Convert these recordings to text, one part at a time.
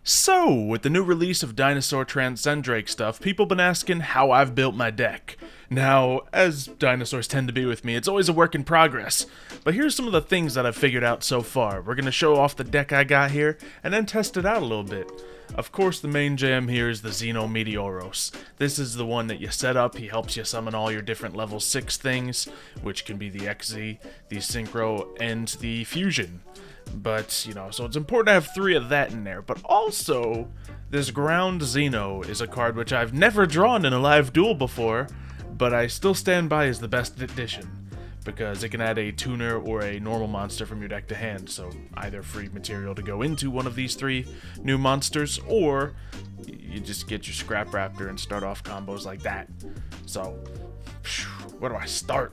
So, with the new release of Dinosaur Transcendrake stuff, people been asking how I've built my deck. Now, as dinosaurs tend to be with me, it's always a work in progress. But here's some of the things that I've figured out so far. We're going to show off the deck I got here, and then test it out a little bit. Of course, the main jam here is the Xenometeoros. This is the one that you set up. He helps you summon all your different level 6 things, which can be the XZ, the Synchro, and the Fusion. But, so it's important to have 3 of that in there. But also, this Ground Xeno is a card which I've never drawn in a live duel before, but I still stand by as the best addition, because it can add a tuner or a normal monster from your deck to hand, so either free material to go into one of these 3 new monsters, or you just get your Scrap Raptor and start off combos like that. So, where do I start?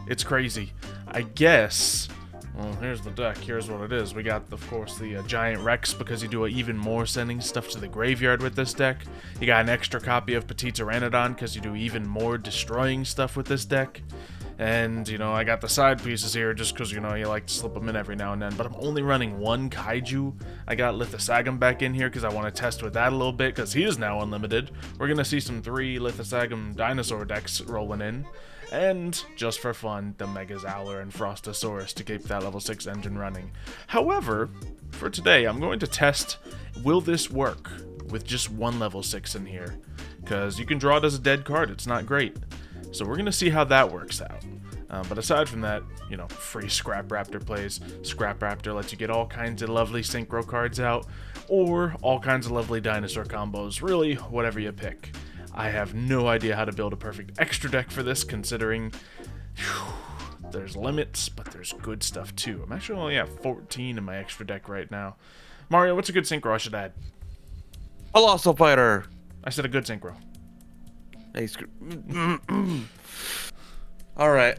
It's crazy. I guess... Well, here's the deck. Here's what it is. We got, of course, the Giant Rex, because you do even more sending stuff to the graveyard with this deck. You got an extra copy of Petit Pteranodon, because you do even more destroying stuff with this deck. And, I got the side pieces here just because, you like to slip them in every now and then. But I'm only running 1 Kaiju. I got Lithosagum back in here because I want to test with that a little bit, because he is now unlimited. We're going to see some 3 Lithosagum dinosaur decks rolling in. And, just for fun, the Mega Xylophoney and Frostosaurus to keep that level 6 engine running. However, for today, I'm going to test, will this work with just 1 level 6 in here? Because you can draw it as a dead card, it's not great. So we're going to see how that works out. But aside from that, free Scrap Raptor plays. Scrap Raptor lets you get all kinds of lovely Synchro cards out, or all kinds of lovely dinosaur combos, really, whatever you pick. I have no idea how to build a perfect extra deck for this, considering there's limits, but there's good stuff too. I'm actually only at 14 in my extra deck right now. Mario, what's a good synchro I should add? Colossal Fighter. I said a good synchro. Hey, all right.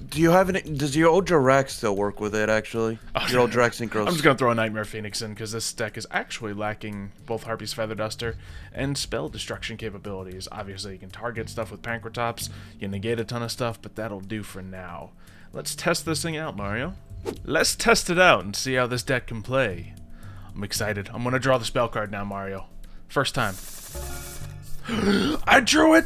Do you have any? Does your old Drax still work with it? Actually, your old Drax synchros. I'm just gonna throw a Nightmare Phoenix in because this deck is actually lacking both Harpy's Feather Duster and spell destruction capabilities. Obviously, you can target stuff with Pankratops, you negate a ton of stuff, but that'll do for now. Let's test this thing out, Mario. Let's test it out and see how this deck can play. I'm excited. I'm gonna draw the spell card now, Mario. First time. I drew it!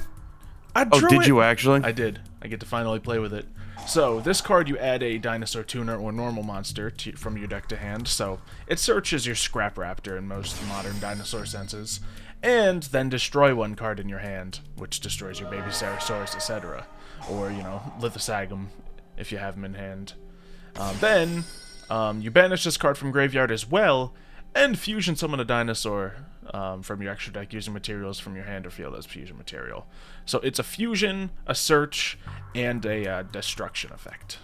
I drew it! Oh, did you actually? I did. I get to finally play with it. So, this card, you add a dinosaur tuner or normal monster from your deck to hand, so it searches your Scrap Raptor in most modern dinosaur senses, and then destroy 1 card in your hand, which destroys your baby Ceratosaurus, etc. Or, Lithosagum, if you have them in hand. Then, you banish this card from graveyard as well, and fusion summon a dinosaur from your extra deck using materials from your hand or field as fusion material. So it's a fusion, a search, and a destruction effect.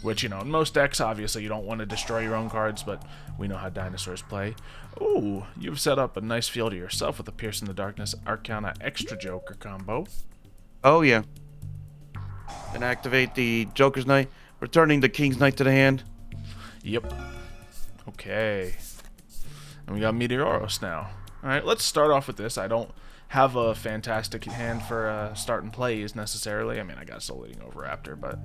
Which, in most decks, obviously, you don't want to destroy your own cards, but we know how dinosaurs play. Ooh, you've set up a nice field to yourself with a Pierce in the Darkness Arcana Extra Joker combo. Oh, yeah. And activate the Joker's Knight, returning the King's Knight to the hand. Yep. Okay. And we got Meteoros now. Alright, let's start off with this. I don't have a fantastic hand for starting plays, necessarily. I mean, I got Soul Eating Oviraptor, but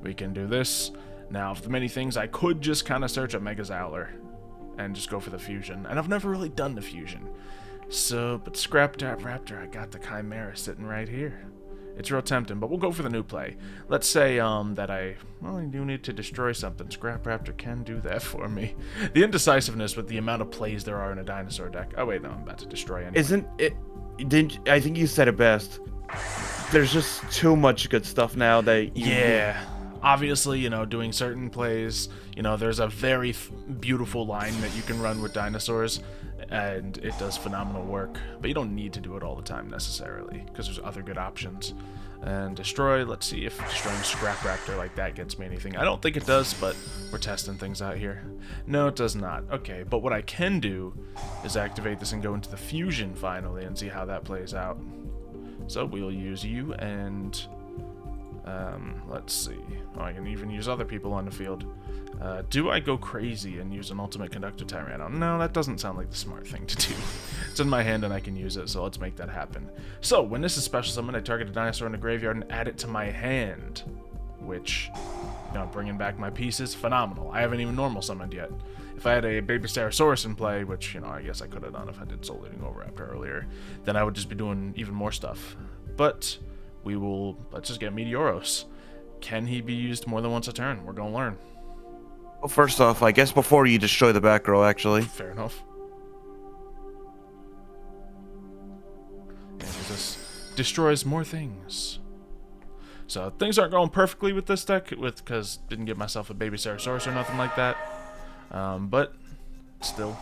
we can do this. Now, of the many things, I could just kind of search a Mega Xylophoney and just go for the fusion. And I've never really done the fusion. So, but Scrap Raptor, I got the Chimera sitting right here. It's real tempting, but we'll go for the new play. Let's say that I do need to destroy something. Scrap Raptor can do that for me. The indecisiveness with the amount of plays there are in a dinosaur deck. Oh wait, no, I'm about to destroy anyway. Isn't it? I think you said it best. There's just too much good stuff now that obviously, doing certain plays, there's a very beautiful line that you can run with dinosaurs, and it does phenomenal work, but you don't need to do it all the time necessarily, because there's other good options. And destroy, let's see if destroying Scrap Raptor like that gets me anything. I don't think it does, but we're testing things out here. No, it does not. Okay, but what I can do is activate this and go into the fusion finally and see how that plays out. So we'll use you, and let's see. Oh, I can even use other people on the field. Do I go crazy and use an Ultimate Conductor Tyranno? No, that doesn't sound like the smart thing to do. It's in my hand and I can use it, so let's make that happen. So, when this is special summon, I target a dinosaur in the graveyard and add it to my hand. Which, bringing back my pieces, phenomenal. I haven't even normal summoned yet. If I had a Baby Stegosaurus in play, which, you know, I guess I could have done if I did Soul Eating Oviraptor earlier, then I would just be doing even more stuff. But let's just get Meteoros. Can he be used more than once a turn? We're gonna learn. Well, first off, I guess before you destroy the back row, actually. Fair enough. And it just destroys more things. So things aren't going perfectly with this deck, because didn't get myself a Baby Stegosaurus or nothing like that. But still,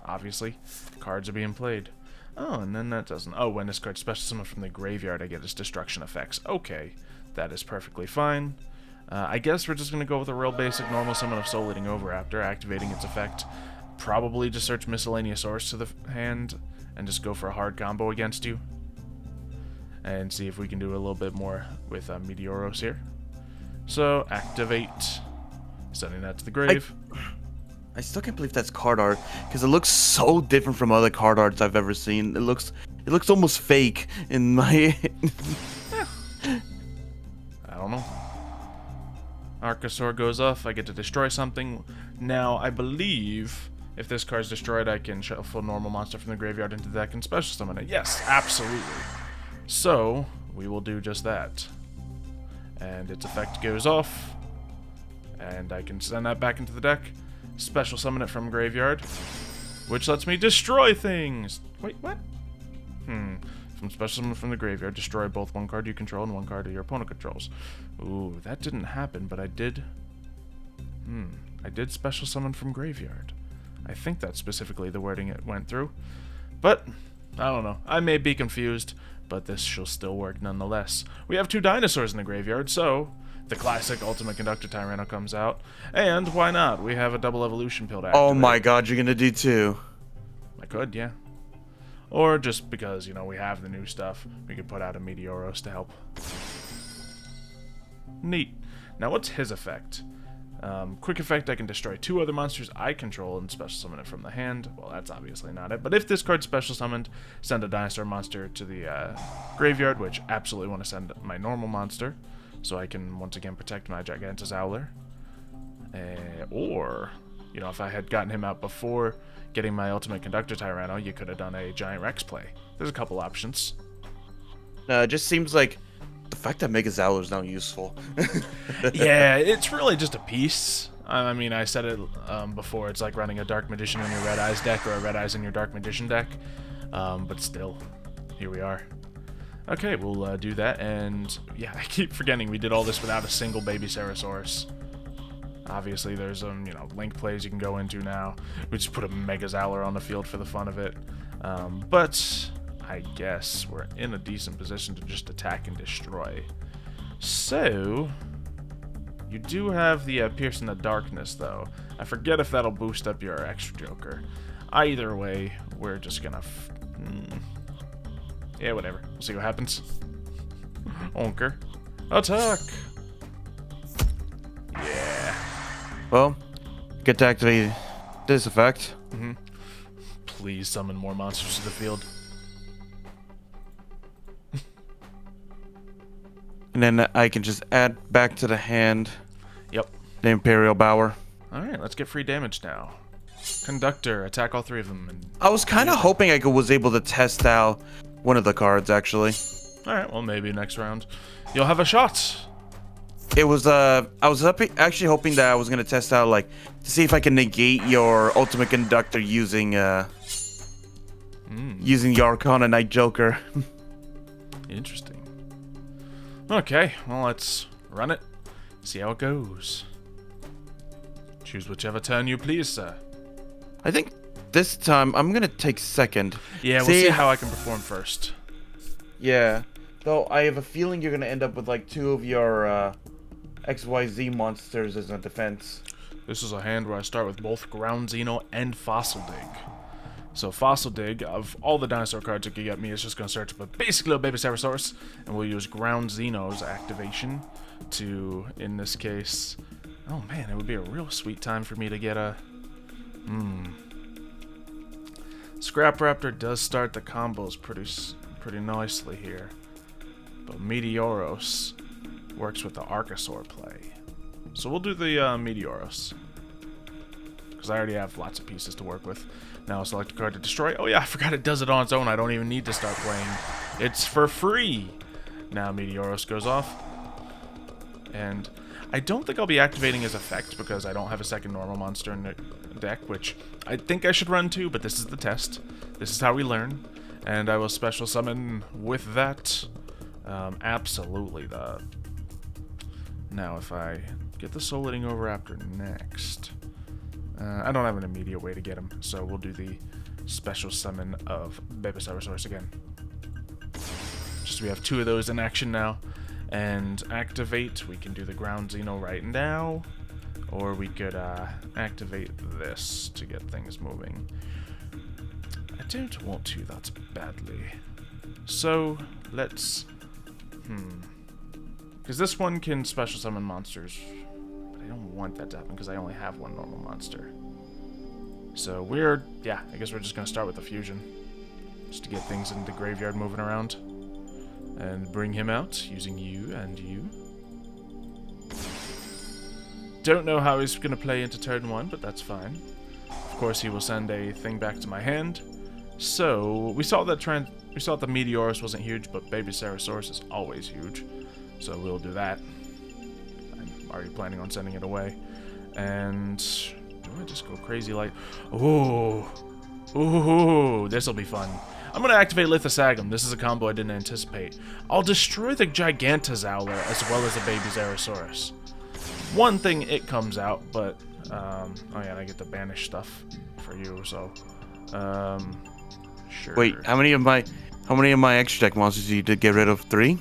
obviously, cards are being played. Oh, and then that doesn't. Oh, when this card special summon from the graveyard, I get its destruction effects. Okay, that is perfectly fine. I guess we're just going to go with a real basic normal summon of Soul Eating Oviraptor, activating its effect. Probably just search Miscellaneous Source to the hand and just go for a hard combo against you. And see if we can do a little bit more with Meteoros here. So, activate. Sending that to the grave. I still can't believe that's card art, because it looks so different from other card arts I've ever seen. It looks almost fake in my... I don't know. Archosaur goes off, I get to destroy something. Now, I believe if this card's destroyed, I can shuffle a normal monster from the graveyard into the deck and special summon it. Yes, absolutely. So, we will do just that. And its effect goes off. And I can send that back into the deck. Special summon it from graveyard. Which lets me destroy things! Wait, what? From special summon from the graveyard, destroy both one card you control and one card your opponent controls. Ooh, that didn't happen, but I did... I did special summon from graveyard. I think that's specifically the wording it went through. But, I don't know. I may be confused, but this shall still work nonetheless. We have 2 dinosaurs in the graveyard, so the classic Ultimate Conductor Tyranno comes out. And why not? We have a double evolution pill to activate. Oh my god, you're gonna do 2. I could, yeah. Or just because, you know, we have the new stuff, we could put out a Meteoros to help. Neat. Now, what's his effect? Quick effect, I can destroy 2 other monsters I control and special summon it from the hand. Well, that's obviously not it. But if this card's special summoned, send a dinosaur monster to the graveyard, which absolutely want to send my normal monster, so I can once again protect my Gigantozauler. Or, you know, if I had gotten him out before getting my Ultimate Conductor Tyranno, you could have done a Giant Rex play. There's a couple options. It just seems like the fact that Megazauler is now useful. Yeah, it's really just a piece. I mean, I said it before, it's like running a Dark Magician in your Red Eyes deck or a Red Eyes in your Dark Magician deck. But still, here we are. Okay, we'll do that, and yeah, I keep forgetting we did all this without a single Baby Stegosaurus. Obviously, there's you know, link plays you can go into now. We just put a Megazauler on the field for the fun of it. But I guess we're in a decent position to just attack and destroy. So, you do have the Pierce in the Darkness, though. I forget if that'll boost up your extra Joker. Either way, we're just gonna... yeah, whatever. We'll see what happens. Onker. Attack! Yeah. Well, get to activate this effect. Please summon more monsters to the field. And then I can just add back to the hand Yep. the Imperial Bower. Alright, let's get free damage now. Conductor, attack all 3 of them. And... I was kind of hoping I was able to test out one of the cards, actually. Alright, well, maybe next round you'll have a shot. It was, I was actually hoping that I was going to test out, like, to see if I can negate your Ultimate Conductor using, using the Arcana Knight Joker. Interesting. Okay, well, let's run it. See how it goes. Choose whichever turn you please, sir. I think this time I'm going to take second. Yeah, we'll see how I can perform first. Yeah. Though I have a feeling you're going to end up with, like, 2 of your, XYZ monsters as a defense. This is a hand where I start with both Ground Xeno and Fossil Dig. So Fossil Dig, of all the dinosaur cards you can get me, is just going to search up a basic little Baby Stegosaurus, and we'll use Ground Xeno's activation to, in this case... Oh man, it would be a real sweet time for me to get a... Scrap Raptor does start the combos pretty nicely here. But Meteoros works with the Archosaur play. So we'll do the Meteoros. Because because I already have lots of pieces to work with. Now select a card to destroy. Oh yeah, I forgot it does it on its own. I don't even need to start playing. It's for free. Now Meteoros goes off. And I don't think I'll be activating his effect because I don't have a second normal monster in the deck, which I think I should run too, but this is the test. This is how we learn. And I will special summon with that. Absolutely the... Now if I get the Soul Eating Oviraptor next... I don't have an immediate way to get him, so we'll do the special summon of Babysaurus again. Just we have 2 of those in action now. And activate, we can do the ground Xeno right now, or we could activate this to get things moving. I don't want to that badly. So, let's... Because this one can special summon monsters. I don't want that to happen because I only have 1 normal monster. So yeah, I guess we're just going to start with the fusion. Just to get things in the graveyard moving around. And bring him out using you and you. Don't know how he's going to play into turn 1, but that's fine. Of course, he will send a thing back to my hand. So, we saw that the Meteoros wasn't huge, but Babysaurus is always huge. So we'll do that. I'm already planning on sending it away. And do I just go crazy like... Ooh, this'll be fun. I'm going to activate Lithosagum. This is a combo I didn't anticipate. I'll destroy the Gigantazowler as well as the Babysaurus. One thing, it comes out, but... oh yeah, and I get the banish stuff for you, so... Sure. Wait, how many of my extra deck monsters do you get rid of? 3?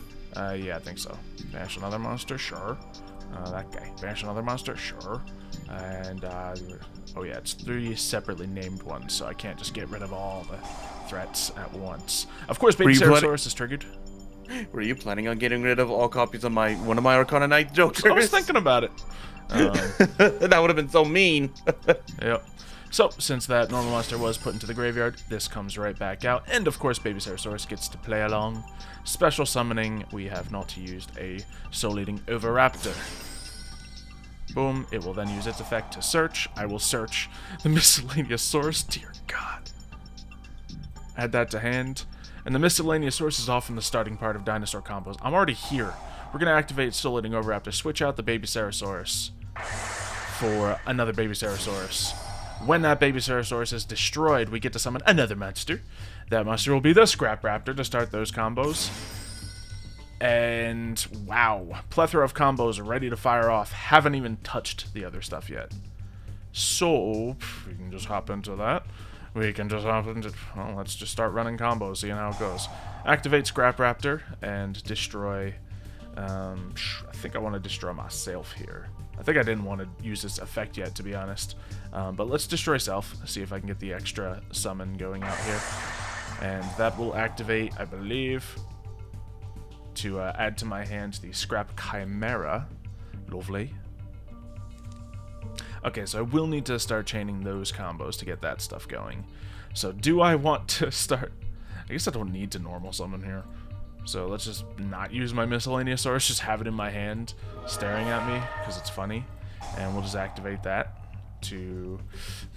Yeah, I think so. Banish another monster, sure. That guy. Banish another monster, sure. And, oh yeah, it's 3 separately named ones, so I can't just get rid of all the threats at once. Of course, Babysaurus is triggered. Were you planning on getting rid of all copies of one of my Arcana Knight Jokers? I was thinking about it. That would have been so mean. Yep. So, since that normal monster was put into the graveyard, this comes right back out. And, of course, Babysaurus gets to play along. Special summoning, we have not used a Soul Eating Oviraptor. Boom, it will then use its effect to search. I will search the miscellaneous source. Dear God. Add that to hand. And the miscellaneous source is off in the starting part of Dinosaur combos. I'm already here. We're going to activate Soul Eating Oviraptor, switch out the Babysaurus for another Babysaurus. When that Babysaurus is destroyed, we get to summon another monster. That monster will be the Scrap Raptor to start those combos. And wow, plethora of combos ready to fire off. Haven't even touched the other stuff yet. So, we can just hop into that. Well, let's just start running combos, seeing how it goes. Activate Scrap Raptor and destroy... I think I want to destroy myself here. I think I didn't want to use this effect yet, to be honest. But let's destroy self, see if I can get the extra summon going out here. And that will activate, I believe, to add to my hand the Scrap Chimera. Lovely. Okay, so I will need to start chaining those combos to get that stuff going. So do I want to start... I guess I don't need to normal summon here. So let's just not use my miscellaneous source, just have it in my hand staring at me, because it's funny. And we'll just activate that to...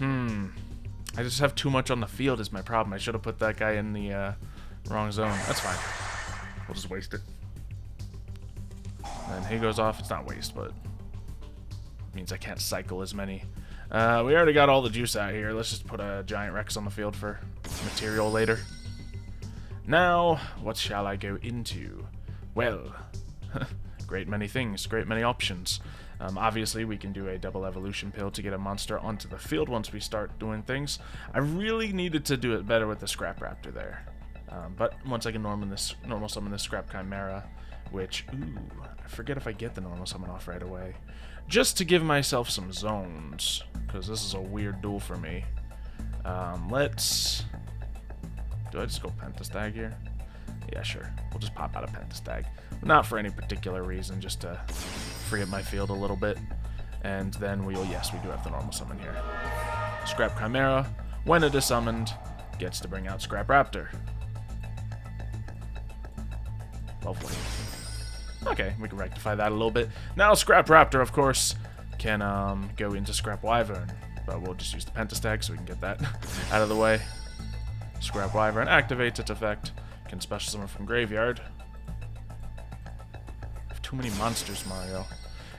I just have too much on the field is my problem. I should have put that guy in the wrong zone. That's fine. We'll just waste it. And he goes off. It's not waste, but... means I can't cycle as many. We already got all the juice out here. Let's just put a Giant Rex on the field for material later. Now, what shall I go into? Well, great many things, great many options. Obviously, we can do a double evolution pill to get a monster onto the field once we start doing things. I really needed to do it better with the Scrap Raptor there. But once I can normal summon this Scrap Chimera, which, ooh, I forget if I get the normal summon off right away. Just to give myself some zones, because this is a weird duel for me. Do I just go Pentastag here? Yeah, sure. We'll just pop out a Pentastag. Not for any particular reason, just to free up my field a little bit. And then yes, we do have the normal summon here. Scrap Chimera, when it is summoned, gets to bring out Scrap Raptor. Lovely. Okay, we can rectify that a little bit. Now Scrap Raptor, of course, can go into Scrap Wyvern. but we'll just use the Pentastag so we can get that out of the way. Scrap Wyvern activates its effect. Can special summon from graveyard. I have too many monsters, Mario.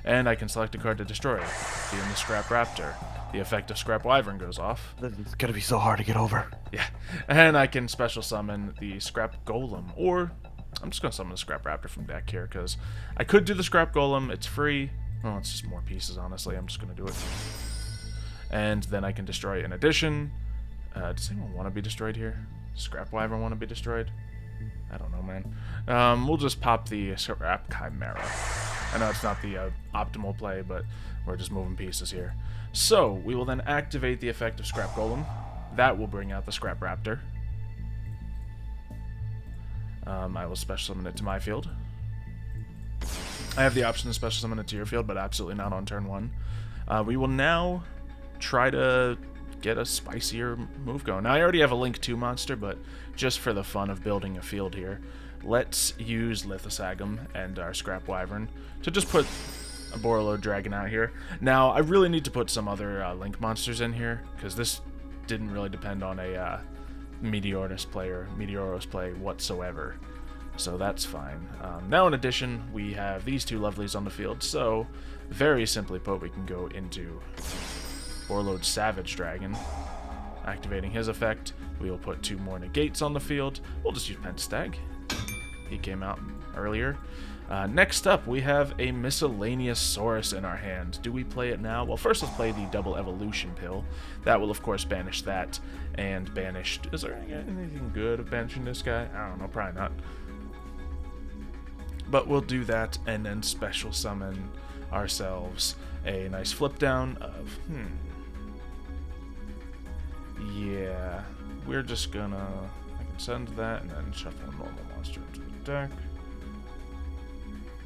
And I can select a card to destroy it. Being the Scrap Raptor. The effect of Scrap Wyvern goes off. It's gonna be so hard to get over. Yeah. And I can special summon the Scrap Golem. Or, I'm just gonna summon the Scrap Raptor from deck here, because I could do the Scrap Golem. It's free. Well, it's just more pieces, honestly. I'm just gonna do it. And then I can destroy it in addition. Does anyone want to be destroyed here? Scrap Wyvern want to be destroyed? I don't know, man. We'll just pop the Scrap Chimera. I know it's not the optimal play, but we're just moving pieces here. So, we will then activate the effect of Scrap Golem. That will bring out the Scrap Raptor. I will special summon it to my field. I have the option to special summon it to your field, but absolutely not on turn 1. We will now try to get a spicier move going. Now, I already have a Link 2 monster, but just for the fun of building a field here, let's use Lithosagum and our Scrap Wyvern to just put a Borreload Dragon out here. Now, I really need to put some other Link monsters in here, because this didn't really depend on a Meteoros play whatsoever. So that's fine. Now, in addition, we have these two lovelies on the field, so very simply put, we can go into Borreload Savage Dragon, activating his effect. We will put 2 more negates on the field. We'll just use Pentastag. He came out earlier. Next up, we have a Miscellaneous Saurus in our hand. Do we play it now? Well, first let's play the Double Evolution Pill. That will, of course, banish that, and banish... Is there anything good of banishing this guy? I don't know, probably not. But we'll do that, and then special summon ourselves a nice flip down of... Yeah, we're just gonna... I can send that, and then shuffle a normal monster into the deck.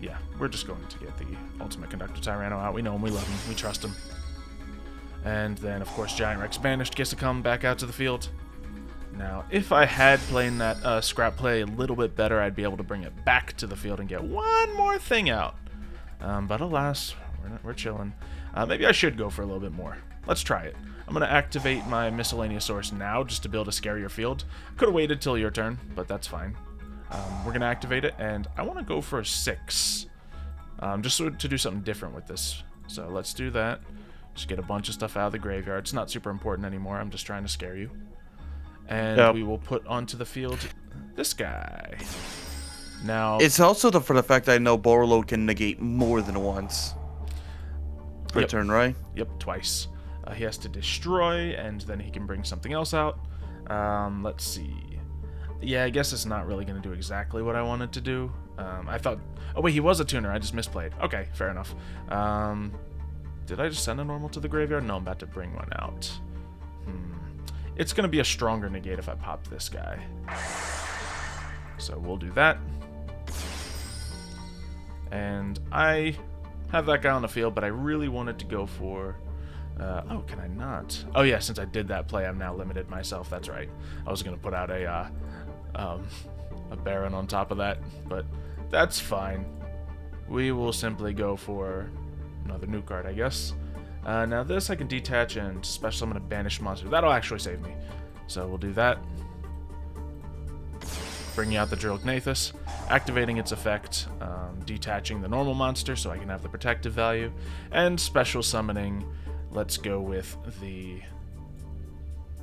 Yeah, we're just going to get the Ultimate Conductor Tyranno out. We know him, we love him, we trust him. And then, of course, Giant Rex banished gets to come back out to the field. Now, if I had played that scrap play a little bit better, I'd be able to bring it back to the field and get one more thing out. But alas, we're chilling. Maybe I should go for a little bit more. Let's try it. I'm going to activate my Miscellaneous Source now just to build a scarier field. Could have waited till your turn, but that's fine. We're going to activate it, and I want to go for a 6. Just to do something different with this. So let's do that. Just get a bunch of stuff out of the graveyard. It's not super important anymore. I'm just trying to scare you. And we will put onto the field this guy. Now, it's also for the fact that I know Borreload can negate more than once per turn, right? Yep, twice. He has to destroy, and then he can bring something else out. Let's see. Yeah, I guess it's not really going to do exactly what I wanted to do. I thought... Oh, wait, he was a tuner. I just misplayed. Okay, fair enough. Did I just send a normal to the graveyard? No, I'm about to bring one out. It's going to be a stronger negate if I pop this guy. So we'll do that. And I have that guy on the field, but I really wanted to go for... oh, can I not? Oh, yeah, since I did that play, I've now limited myself. That's right. I was going to put out a Baron on top of that, but that's fine. We will simply go for another new card, I guess. Now this I can detach and special summon a banished monster. That'll actually save me. So we'll do that. Bringing out the Drillgnathus, activating its effect, detaching the normal monster so I can have the protective value, and special summoning. Let's go with the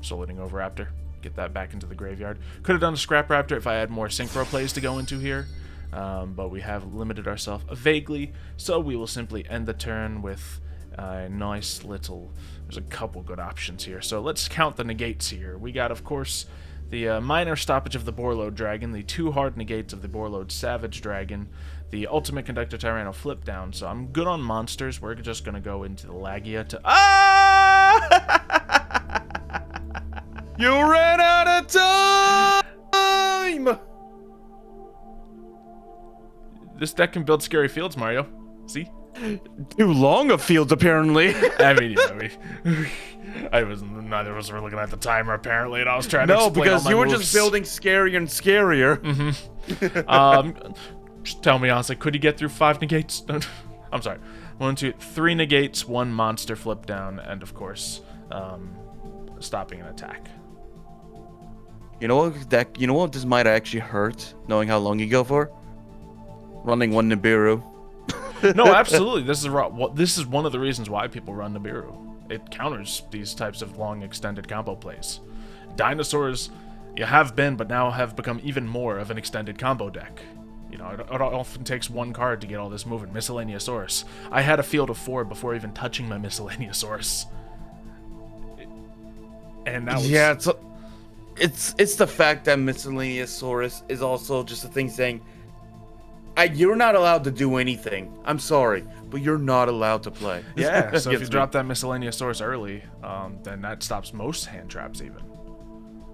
Soliding Oviraptor. Get that back into the graveyard. Could have done a Scrap Raptor if I had more Synchro plays to go into here, but we have limited ourselves vaguely, so we will simply end the turn with a nice little... There's a couple good options here, so let's count the negates here. We got, of course, the minor stoppage of the Borreload Dragon, the 2 hard negates of the Borreload Savage Dragon, the Ultimate Conductor Tyranno flip down, so I'm good on monsters. We're just going to go into the Lagia to... Ah! You ran out of time! This deck can build scary fields, Mario. See? Too long of fields, apparently. I mean, neither of us were looking at the timer, apparently, and I was trying to explain because all my you were moves. just building scarier and scarier. Just tell me honestly, could you get through 5 negates? I'm sorry. 1, 2, 3 negates, 1 monster flip down, and of course, stopping an attack. You know what this might actually hurt, knowing how long you go for? Running one Nibiru. No, absolutely. This is one of the reasons why people run Nibiru. It counters these types of long extended combo plays. Dinosaurs, you have been, but now have become even more of an extended combo deck. You know, it often takes one card to get all this moving. Miscellaneousaurus. I had a field of 4 before even touching my Miscellaneousaurus. And that was... Yeah, it's the fact that Miscellaneousaurus is also just a thing saying, you're not allowed to do anything. I'm sorry, but you're not allowed to play. Yeah, so if you drop that Miscellaneousaurus early, then that stops most hand traps even.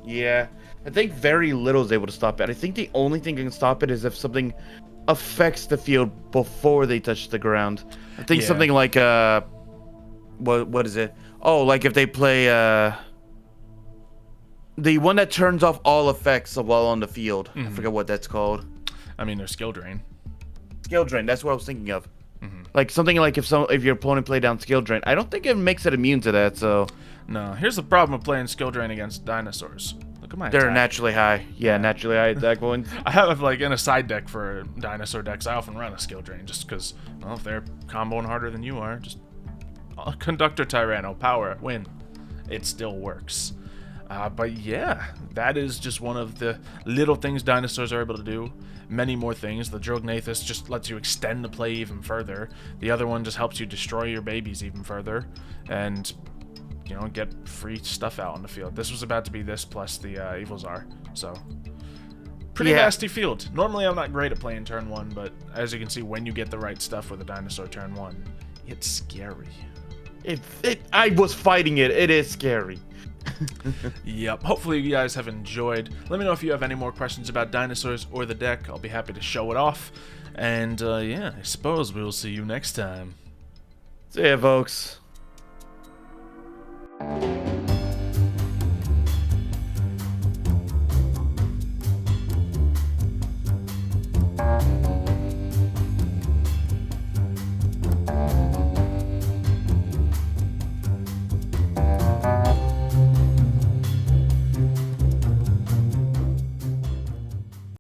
Yeah, I think very little is able to stop it. I think the only thing that can stop it is if something affects the field before they touch the ground. I think something like what is it? Oh, like if they play the one that turns off all effects while on the field. I forget what that's called. I mean, there's skill drain. Skill drain. That's what I was thinking of. Like something like if your opponent played down skill drain. I don't think it makes it immune to that. So no. Here's the problem with playing skill drain against dinosaurs. Look at my they're attack. naturally high. Yeah, naturally high attack points. I have like in a side deck for dinosaur decks. I often run a skill drain just because, well, if they're comboing harder than you are, just Conductor Tyranno power win. It still works. But yeah, that is just one of the little things dinosaurs are able to do. Many more things. The Drognathus just lets you extend the play even further. The other one just helps you destroy your babies even further. And, you know, get free stuff out on the field. This was about to be this plus the Evil Czar. So, pretty nasty field. Normally I'm not great at playing turn 1, but as you can see, when you get the right stuff with a dinosaur turn 1, it's scary. I was fighting it. It is scary. Yep. Hopefully you guys have enjoyed. Let me know if you have any more questions about dinosaurs or the deck. I'll be happy to show it off. And yeah, I suppose we'll see you next time. See ya, folks.